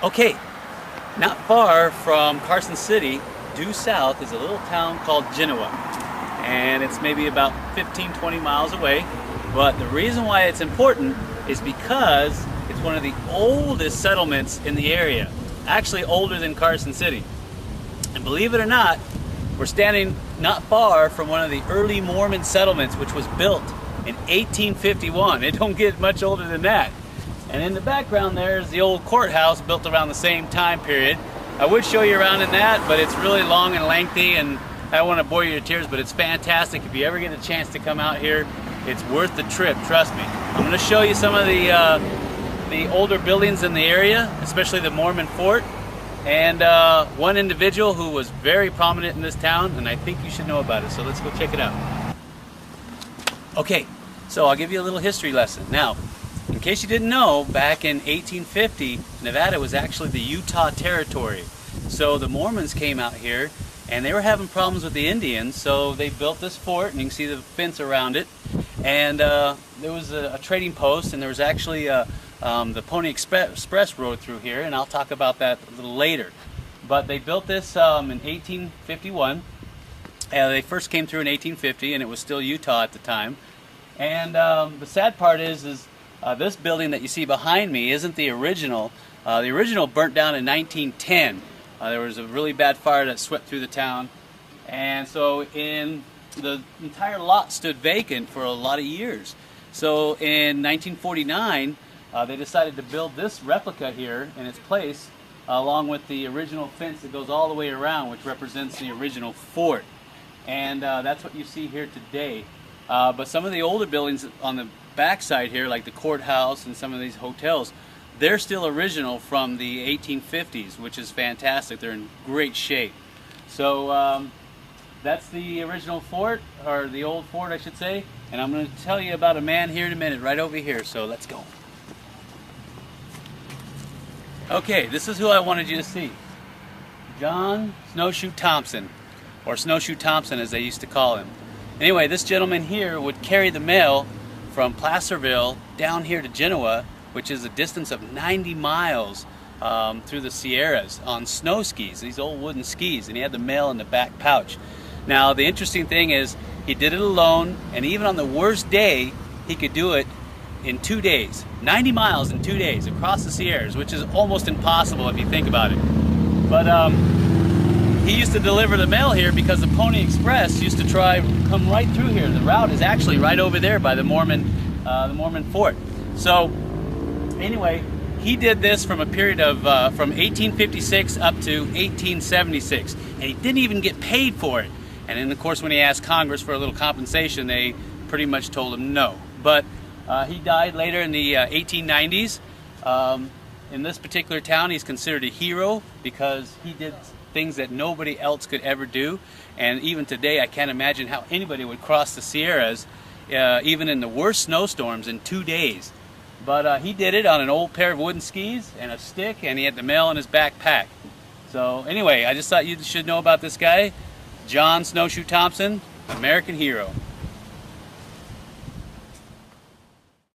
Okay, not far from Carson City, due south, is a little town called Genoa. And it's maybe about 15-20 miles away. But the reason why it's important is because it's one of the oldest settlements in the area. Actually older than Carson City. And believe it or not, we're standing not far from one of the early Mormon settlements, which was built in 1851. It don't get much older than that. And in the background there is the old courthouse built around the same time period. I would show you around in that, but it's really long and lengthy and I don't want to bore you to tears, but it's fantastic. If you ever get a chance to come out here, it's worth the trip, trust me. I'm going to show you some of the older buildings in the area, especially the Mormon fort, and one individual who was very prominent in this town, and I think you should know about it, so let's go check it out. Okay, so I'll give you a little history lesson. Now, in case you didn't know, back in 1850, Nevada was actually the Utah Territory. So the Mormons came out here and they were having problems with the Indians, so they built this fort, and you can see the fence around it. And there was a trading post, and there was actually the Pony Express rode through here, and I'll talk about that a little later. But they built this in 1851. They first came through in 1850, and it was still Utah at the time. And the sad part is this building that you see behind me isn't the original. The original burnt down in 1910. There was a really bad fire that swept through the town, and so the entire lot stood vacant for a lot of years. So in 1949, they decided to build this replica here in its place, along with the original fence that goes all the way around, which represents the original fort. And that's what you see here today. But some of the older buildings on the backside here, like the courthouse and some of these hotels, they're still original from the 1850s, which is fantastic. They're in great shape. So that's the original fort, or the old fort I should say, and I'm going to tell you about a man here in a minute, right over here, so let's go. Okay, this is who I wanted you to see. John Snowshoe Thompson, or Snowshoe Thompson as they used to call him. Anyway, this gentleman here would carry the mail from Placerville down here to Genoa, which is a distance of 90 miles through the Sierras on snow skis, these old wooden skis, and he had the mail in the back pouch. Now, the interesting thing is he did it alone, and even on the worst day, he could do it in 2 days. 90 miles in 2 days across the Sierras, which is almost impossible if you think about it. But he used to deliver the mail here because the Pony Express used to come right through here. The route is actually right over there by the Mormon fort. So anyway, he did this from a period of from 1856 up to 1876, and he didn't even get paid for it. And then, of course, when he asked Congress for a little compensation, they pretty much told him no. But he died later in the 1890s. In this particular town, he's considered a hero because he did things that nobody else could ever do. And even today, I can't imagine how anybody would cross the Sierras, even in the worst snowstorms, in 2 days. But he did it on an old pair of wooden skis and a stick, and he had the mail in his backpack. So anyway, I just thought you should know about this guy, John Snowshoe Thompson, American hero.